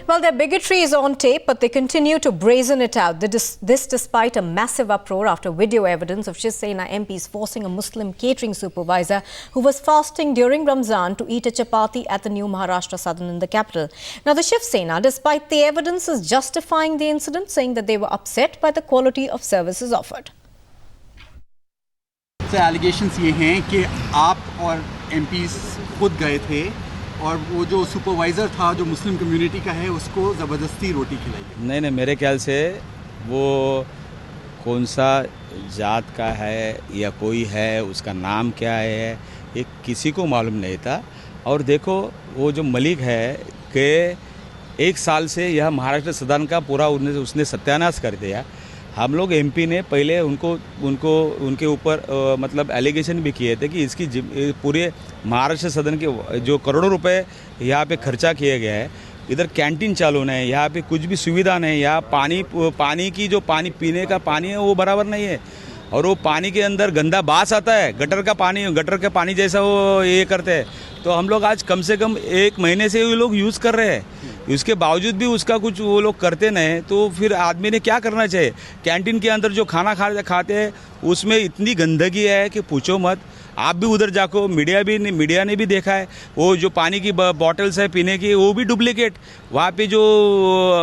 Well, their bigotry is on tape, but they continue to brazen it out. This despite a massive uproar after video evidence of Shiv Sena MPs forcing a Muslim catering supervisor who was fasting during Ramzan to eat a chapati at the new Maharashtra Southern in the capital. Now, the Shiv Sena, despite the evidence, is justifying the incident, saying that they were upset by the quality of services offered. So, allegations ये हैं कि आप और MPs खुद गए थे और वो जो सुपरवाइज़र था जो मुस्लिम कम्युनिटी का है उसको ज़बरदस्ती रोटी खिलाई। नहीं, मेरे ख्याल से वो कौन सा जात का है या कोई है, उसका नाम क्या है, ये किसी को मालूम नहीं था। और देखो वो जो मलिक है कि 1 साल से यह महाराष्ट्र सदन का पूरा उसने सत्यानाश कर दिया। हम लोग MP ने पहले उनके ऊपर मतलब एलिगेशन भी किए थे कि इसकी पूरे महाराष्ट्र सदन के जो करोड़ों रुपए यहाँ पे खर्चा किया गया है, इधर कैंटीन चालू नहीं है, यहाँ पे कुछ भी सुविधा नहीं, यहाँ पानी की जो पानी पीने का पानी है वो बराबर नहीं है और वो पानी के अंदर गंदा बास आता है, गटर का पानी जैसा वो ये करते हैं। तो हम लोग आज कम से कम 1 महीने से वो लोग यूज़ कर रहे हैं, उसके बावजूद भी उसका कुछ वो लोग करते नहीं। तो फिर आदमी ने क्या करना चाहिए? कैंटीन के अंदर जो खाना खाते हैं उसमें इतनी गंदगी है कि पूछो मत। आप भी उधर जाको, मीडिया ने भी देखा है, वो जो पानी की बॉटल्स है पीने की वो भी डुप्लीकेट, वहाँ पे जो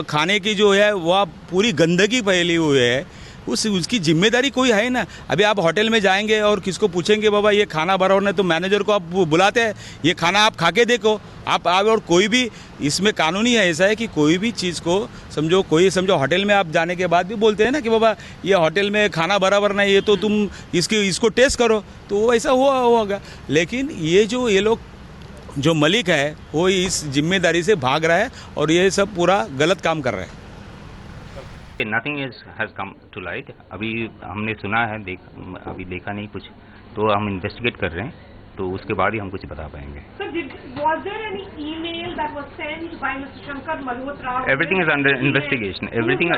खाने की जो है वह पूरी गंदगी फैली हुई है। उसकी जिम्मेदारी कोई है ना। अभी आप होटल में जाएंगे और किसको पूछेंगे बाबा ये खाना बराबर नहीं, तो मैनेजर को आप बुलाते हैं, ये खाना आप खा के देखो आप और कोई भी इसमें कानूनी है ऐसा है कि कोई भी चीज़ को समझो होटल में आप जाने के बाद भी बोलते हैं ना कि बाबा ये होटल में खाना बराबर नहीं है तो तुम इसको टेस्ट करो, तो ऐसा होगा। लेकिन ये लोग जो मलिक है वो इस जिम्मेदारी से भाग रहा है और ये सब पूरा गलत काम कर रहा है। Nothing has come to light. अभी हमने सुना है, अभी देखा नहीं कुछ, तो हम इन्वेस्टिगेट कर रहे हैं, तो उसके बाद ही हम कुछ बता पाएंगे। So was there any email that was sent by Mr. Shankar Malhotra? Everything is under investigation. Everything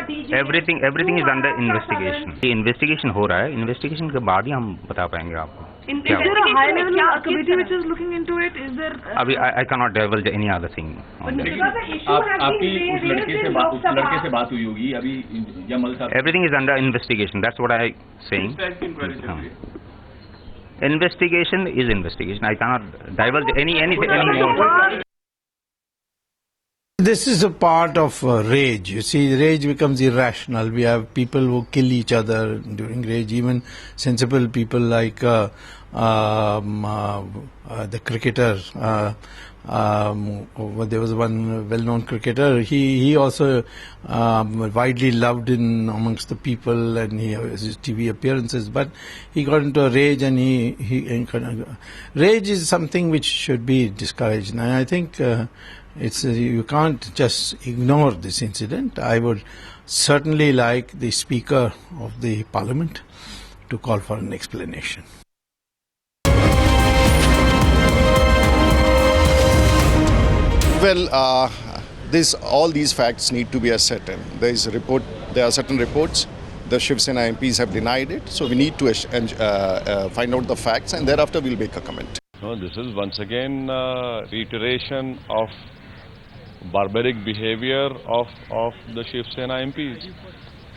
is under investigation. ये इन्वेस्टिगेशन हो रहा है, इन्वेस्टिगेशन के बाद ही हम बता पाएंगे आपको। Is there a high level committee which is looking into it? Is there? अभी I cannot divulge any other thing. आपकी उस लड़के से बात हुई होगी अभी जमल साहब। Everything is under investigation. That's what I saying. Investigation is investigation. I cannot divulge anything more. This is a part of rage. You see, rage becomes irrational. We have people who kill each other during rage. Even sensible people like the cricketer. There was one well-known cricketer. He also widely loved amongst the people, and he has his TV appearances. But he got into a rage, and rage is something which should be discouraged. And I think. You can't just ignore this incident. I would certainly like the Speaker of the Parliament to call for an explanation. Well, all these facts need to be ascertained. There are certain reports. The Shiv Sena MPs have denied it, so we need to find out the facts, and thereafter we'll make a comment. No, this is once again reiteration of barbaric behavior of the Shiv Sena MPs,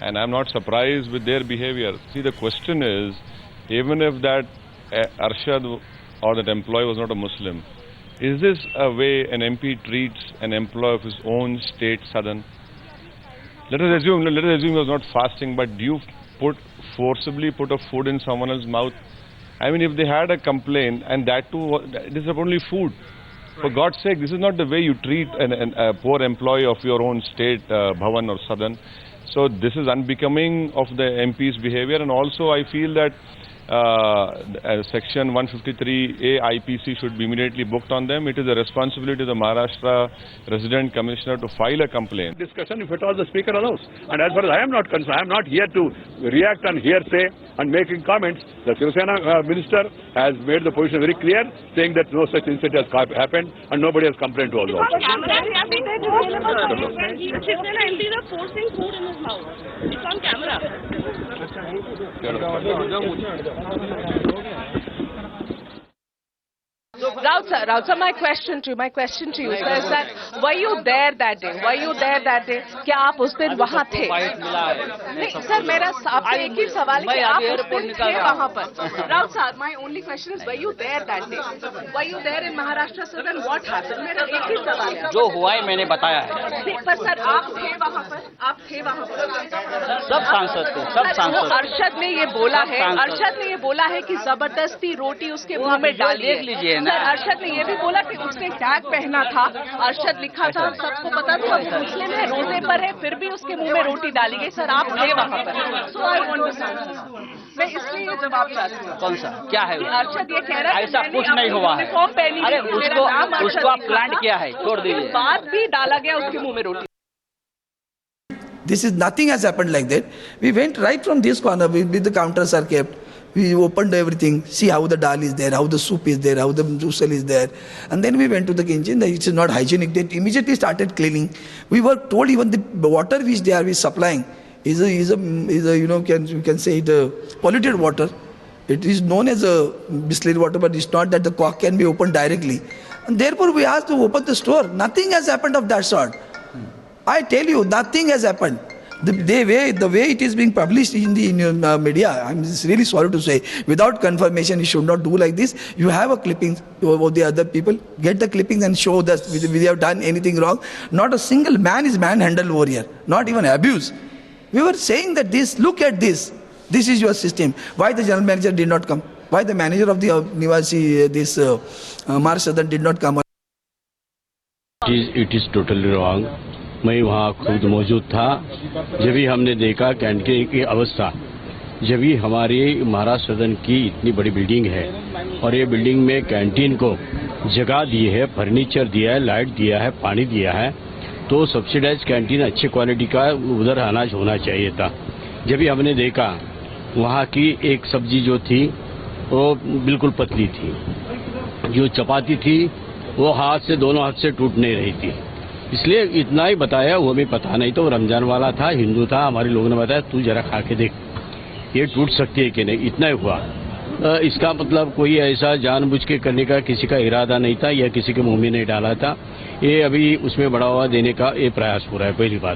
and I'm not surprised with their behavior. See, the question is, even if that Arshad or that employee was not a Muslim, is this a way an MP treats an employee of his own state, Southern? Let us assume he was not fasting, but do you forcibly put a food in someone else's mouth? I mean, if they had a complaint, and that too, this is only food. For God's sake, this is not the way you treat a poor employee of your own state, Bhavan or Southern. So this is unbecoming of the MP's behavior, and also I feel that Section 153A IPC should be immediately booked on them. It is a responsibility of the Maharashtra Resident Commissioner to file a complaint. Discussion if at all the Speaker allows. And as far as I am not concerned, I am not here to react on hearsay and making comments. The Shiv Sena Minister has made the position very clear, saying that no such incident has happened and nobody has complained to us also. Shiv Sena MPs are forcing food in his mouth. It's on camera. Raut sir, my question to you sir, is that were you there that day? क्या आप उस दिन वहाँ थे? नहीं sir, मेरा आपसे एक ही सवाल है कि आप उस दिन थे वहाँ पर. Raut sir, my only question is, were you there that day? Were you there in Maharashtra sir, and what happened? मेरा एक ही सवाल है. जो हुआ है मैंने बताया है. पर सर आप थे वहाँ पर? सब सांसद थे, सब सांसद. अरशद ने ये बोला है कि जबरदस्ती रोटी उसके मुंह में डाली. देख लीजिए ना. सर अरशद ने ये भी बोला कि उसने टैग पहना था, अरशद लिखा था, सबको पता था वो मुस्लिम है, रोजे पर है, फिर भी उसके मुंह में रोटी डाली गई. सर आप थे वहाँ पर. सो आई वांट टू, मैं इसलिए ये जवाब चाहती हूँ. कौन सा क्या है? अरशद ये कह रहा है ऐसा कुछ नहीं हुआ है. अरे उसको आप प्लांट किया है, छोड़ दीजिए. बाद भी डाला गया उसके मुंह में रोटी. This is nothing has happened like that. We went right from this corner with the counters are kept. We opened everything, see how the dal is there, how the soup is there, how the juice is there. And then we went to the kitchen. It is not hygienic. They immediately started cleaning. We were told even the water which they are supplying is a you know, you can say it polluted water. It is known as a distilled water, but it's not that the cork can be opened directly. And therefore we asked to open the store. Nothing has happened of that sort. I tell you, nothing has happened. The way it is being published in the media, I'm really sorry to say, without confirmation, you should not do like this. You have a clipping of the other people, get the clippings and show that we have done anything wrong. Not a single man is manhandled over here, not even abused. We were saying that look at this. This is your system. Why the general manager did not come? Why the manager of the Nivasi, Maharashtra Southern did not come? It is totally wrong. मैं वहाँ खुद मौजूद था जब भी हमने देखा canteen की अवस्था. जब भी हमारी महाराष्ट्र सदन की इतनी बड़ी बिल्डिंग है और ये बिल्डिंग में कैंटीन को जगह दी है, फर्नीचर दिया है, लाइट दिया है, पानी दिया है, तो सब्सिडाइज कैंटीन अच्छी क्वालिटी का उधर अनाज होना चाहिए था. जब भी हमने देखा वहाँ की एक सब्जी जो थी वो बिल्कुल पतली थी, जो चपाती थी वो दोनों हाथ से टूट नहीं रही थी. इसलिए इतना ही बताया, वो भी पता नहीं. तो रमजान वाला था, हिंदू था, हमारे लोगों ने बताया तू जरा खा के देख ये टूट सकती है कि नहीं. इतना ही हुआ. इसका मतलब कोई ऐसा जानबूझ के करने का किसी का इरादा नहीं था या किसी के मुंह में नहीं डाला था. ये अभी उसमें बढ़ावा देने का ये प्रयास हो रहा है. पहली बात.